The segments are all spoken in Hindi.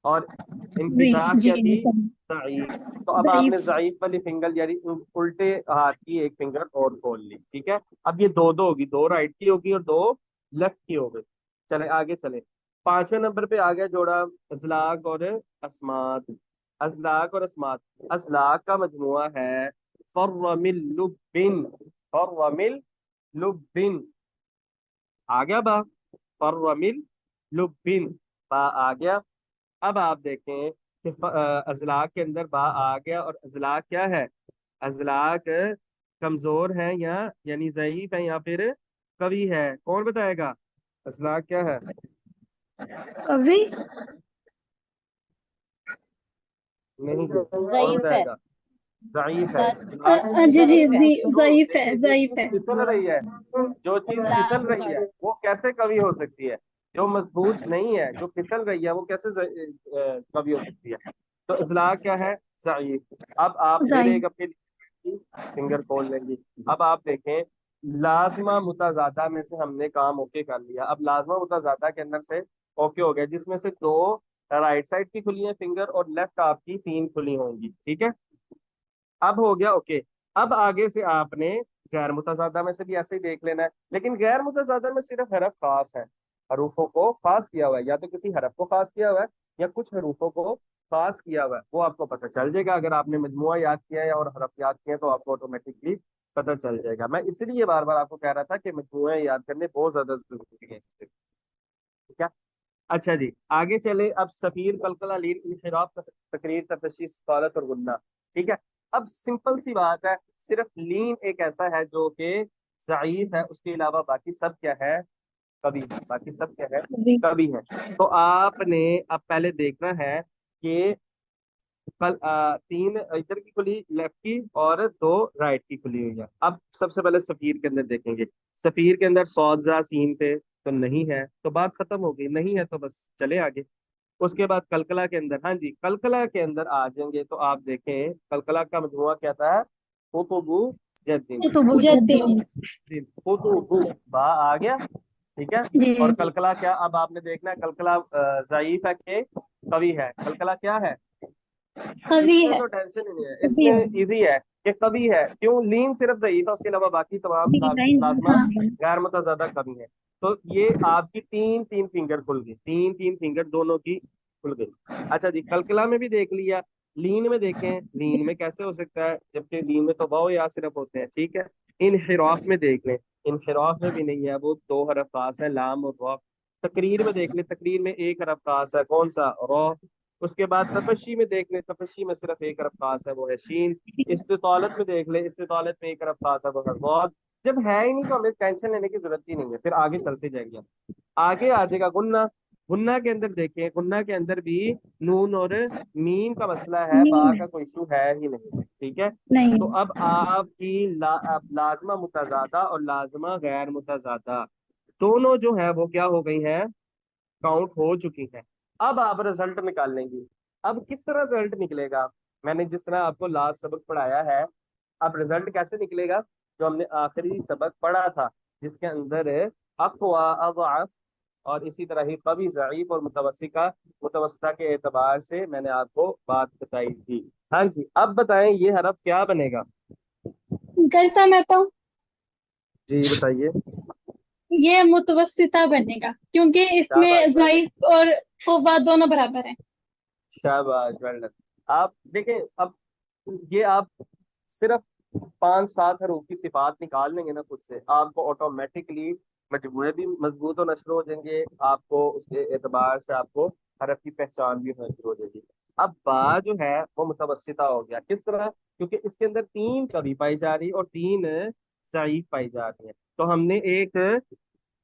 और जी इन्फिताह जी क्या थी? जी, ज़ईफ। तो अब आपने ज़ईफ़। ज़ईफ वाली फिंगर यानी उल्टे हाथ की एक फिंगर और खोल ली, ठीक है। अब ये दो दो होगी, दो राइट की होगी और दो लेफ्ट की हो गई। चले आगे चले। पांचवें नंबर पे आ गया जोड़ा अजलाक और अस्मात। अजलाक और अस्मात। अजलाक का मजमुआ है फर्रमिल लुब्बिन। फर्रमिल लुब्बिन। आ गया बा? फर्रमिल लुब्बिन। बा आ गया। अब आप देखें कि अजलाक के अंदर बा आ गया, और अजलाक क्या है? अजलाक कमजोर है या यानी ज़ईफ है या फिर कवि है? कौन बताएगा? अजलाक क्या है? कवि। नहीं जी, कौन ज़ईफ है। बताएगा? ज़ईफ है अजलाक। जी जी ज़ईफ है। जी, तो ज़ईफ़ है, देखिए, जो चीज ज़ईफ़ है। फिसल रही है, जो चीज फिसल रही है वो कैसे कवि हो सकती है? जो मजबूत नहीं है, जो फिसल रही है, वो कैसे कवि हो सकती है? तो इजलाक क्या है? ज़ईफ। अब आप फिर ज़ईफ़। एक अपनी फिंगर खोल लेंगी। अब आप देखें, लाजमा मुताजादा में से हमने काम ओके कर लिया। अब लाजमा मुताजादा के अंदर से ओके हो गया, जिसमें से दो राइट साइड की खुली है फिंगर और लेफ्ट आपकी तीन खुली होंगी, ठीक है। अब हो गया ओके। अब आगे से आपने गैर मुतजादा में से भी ऐसे ही देख लेना है, लेकिन गैर मुतजादा में सिर्फ हरफ खास है। हरूफों को खास किया हुआ है, या तो किसी हरफ को खास किया हुआ है या कुछ हरूफों को खास किया हुआ है, वो आपको पता चल जाएगा। अगर आपने मजमुआ याद किया है और हरफ याद किए हैं तो आपको ऑटोमेटिकली पता चल जाएगा। मैं इसलिए बार बार आपको कह रहा था कि मजमुए याद करने बहुत ज्यादा जरूरी है इससे, ठीक है। अच्छा जी, आगे चले। अब सफीर कलकला लीन इनहिराफ तकरीर तफशीश सकालत और गुन्ना, ठीक है। अब सिंपल सी बात है, सिर्फ लीन एक ऐसा है जो कि ज़ईफ है, उसके अलावा बाकी सब क्या है? कवि है। बाकी सब क्या है? कवि। कवि है। तो आपने अब पहले देखना है कि कल तीन इधर की खुली लेफ्ट की और दो राइट की खुली हुई है। अब सबसे पहले सफीर के अंदर देखेंगे। सफीर के अंदर सौजा सीन थे तो नहीं है, तो बात खत्म हो गई, नहीं है तो बस चले आगे। उसके बाद कलकला के अंदर, हाँ जी, कलकला के अंदर आ जाएंगे तो आप देखें कलकला का मजमुआ क्या था? कुतुबु जद्दीन। तो कुतुबु मुजद्दिद। जद्दीन, कुतुबु बा आ गया, ठीक है। और जी। कलकला क्या? अब आपने देखना है कलकला ज़ईफ है कि कवि है? कलकला क्या है? कवि इसमें है। तो टेंशन ही नहीं है, कवि है। इसमें इजी है कि कवि है। क्यों? लीन सिर्फ ज़ईफ है, उसके अलावा बाकी तमाम जी, लाइन, लाजमा हाँ। गैर मुतज़ादा कवि है। तो ये आपकी तीन तीन फिंगर खुल गई, तीन तीन फिंगर दोनों की खुल गई। अच्छा जी, कलकला में भी देख लिया। लीन में देखें, लीन में कैसे हो सकता है जबकि लीन में तो वाव या सिर्फ होते हैं, ठीक है। इनहिराफ में देख लें, इनहिराफ में भी नहीं है, वो दो हरफ खास है, लाम और रॉ। तकरीर में देख लें, तकरीर में एक हरफ खास है, कौन सा? रॉ। उसके बाद तपस्वी में देख ले, तपस्वी में सिर्फ एक हरफ खास है, वो है शीन। इस्तितालत में देख ले, इस्तितालत में एक हरफ खास है, वो है ज़ाद। जब है ही नहीं तो हमें टेंशन लेने की जरूरत ही नहीं है, फिर आगे चलते जाएंगे। आगे आ जाएगा गुन्ना। गुन्ना के अंदर देखें, गुन्ना के अंदर भी नून और मीम का मसला है, बा मीम है। का कोई इशू है ही नहीं, ठीक है। नहीं। तो अब आपकी अब लाजमा मुतजादा और लाजमा गैर मुतजादा दोनों जो है वो क्या हो गई है? काउंट हो चुकी है। अब आप रिजल्ट निकाल लेंगी। अब किस तरह रिजल्ट निकलेगा? मैंने जिस तरह आपको लास्ट सबक पढ़ाया है, अब रिजल्ट कैसे निकलेगा? जो हमने आखिरी सबक पढ़ा था, जिसके अंदर अक़वा, अज़अफ़ और इसी तरह ही कवी, ज़ईफ और मुतवस्सिका, मुतवस्सिता के एतबार से मैंने आपको बात बताई थी। हाँ जी, अब बताएं ये हरफ क्या बनेगा? गर्सा मैं तो, जी बताइए। ये मुतवस्सिता बनेगा क्योंकि शाबाश, इसमें वेल डन। ज़ाइफ और क़ुव्वा दोनों बराबर है। शाबाश, वेल डन। आप देखें, अब ये आप सिर्फ पांच सात हरूफ की सिफात निकाल लेंगे ना खुद से, आपको ऑटोमेटिकली मजमूए भी मजबूत और नशर हो जाएंगे। आपको उसके एतबार से आपको हरफ की पहचान भी होना शुरू हो जाएगी। अब बा जो है वो मुतवस्सिता हो गया, किस तरह? क्योंकि इसके अंदर तीन कवी पाई जा रही और तीन ज़ईफ पाई जा रही है। तो हमने एक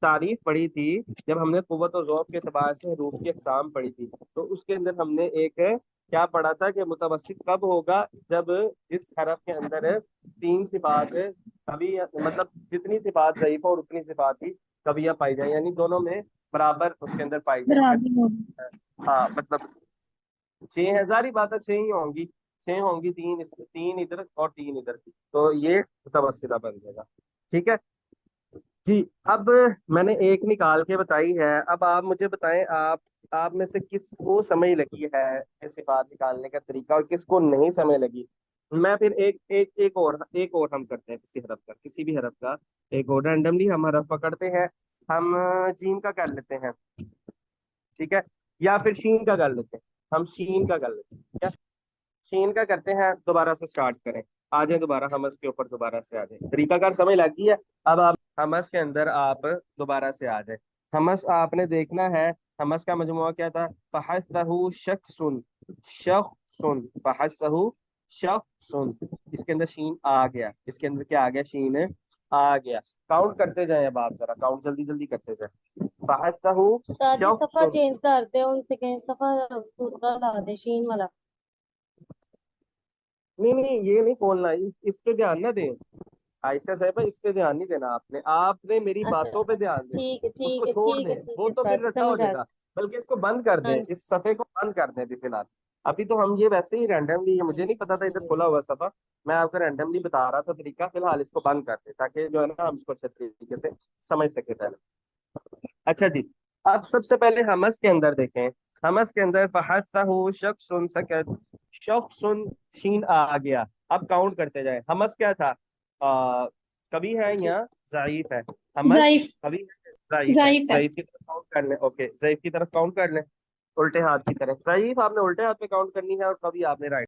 तारीफ पढ़ी थी जब हमने कुव्वत और ज़ौक़ के एतबार से हरूफ की अक़साम पढ़ी थी, तो उसके अंदर हमने एक क्या पढ़ा था कि मुतवस्सित कब होगा? जब जिस हरफ के अंदर तीन सिफात कभी, मतलब जितनी सिफात ज़ईफ़ और उतनी सिफात ही कवियाँ पाई जाए, यानी दोनों में बराबर उसके अंदर पाई जाए फिर। बराबर होगी। हाँ मतलब 6,000 ही बात है, छह ही होंगी। छह होंगी, तीन इधर और तीन इधर, तो ये मुतवस्सिता बन जाएगा, ठीक है। जी। अब मैंने एक निकाल के बताई है, अब आप मुझे बताएं, आप में से किसको समझ लगी है ऐसी बात निकालने का तरीका और किसको नहीं समझ लगी। मैं फिर एक और हम करते हैं, किसी भी हरफ का एक और रैंडमली हम हरफ पकड़ते हैं। हम जीम का कर लेते हैं, ठीक है, या फिर शीन का कर लेते हैं। हम शीन का कर लेते हैं, ठीक है। शीन का करते हैं, दोबारा से स्टार्ट करें। आ जाए दोबारा हमस के ऊपर, दोबारा से आ जाए, तरीकाकार समझ लग गई है। अब आप हमस के अंदर आप दोबारा से आ जाए। हमस आपने देखना है, हमस का मजमुआ क्या था, फहसहु शख्सुन, शख्सुन, फहसहु शख्सुन। इसके अंदर शीन आ गया, इसके अंदर क्या आ गया, शीन आ गया। काउंट करते जाए, अब आप जरा काउंट जल्दी जल्दी करते जाए। फहसहु दादी सफा शख्सुन। चेंज कर दे, उनसे कहें सफा दूसरा ला दे, शीन वाला। नहीं नहीं, ये नहीं खोलना, इस पे ध्यान ना दें। आयशा साहब, इस पे ध्यान नहीं देना आपने, आपने मेरी अच्छा, बातों पे ध्यान देना। ठीक है उसको ठीक है छोड़ ठीक है दें, ठीक वो है, तो फिर बात रटा हो समझ आ जाएगा। गई। बल्कि इसको बंद कर दें, हाँ इस सफे को बंद कर दें अभी फिलहाल। अभी तो हम ये वैसे ही रैंडमली, मुझे नहीं पता था इधर खुला हुआ सफा, मैं आपको रैंडमली बता रहा था तरीका। फिलहाल इसको बंद कर दें ताकि जो है ना हम इसको अच्छे तरीके से समझ सके पहले। अच्छा जी, अब सबसे पहले हमस के अंदर देखें। हमस के अंदर फहसहु शख्सुन सकत, शख्सुन, शीन आ गया। अब काउंट करते जाए। हमस क्या था, कभी है ठीक। या जाइफ है। हमस जाइफ। कभी है, जाइफ है। जाइफ है। जाइफ की तरफ काउंट कर लें, ओके, जाइफ की तरफ काउंट कर लें। उल्टे हाथ की तरफ जाइफ आपने उल्टे हाथ पे काउंट करनी है, और कभी आपने राइट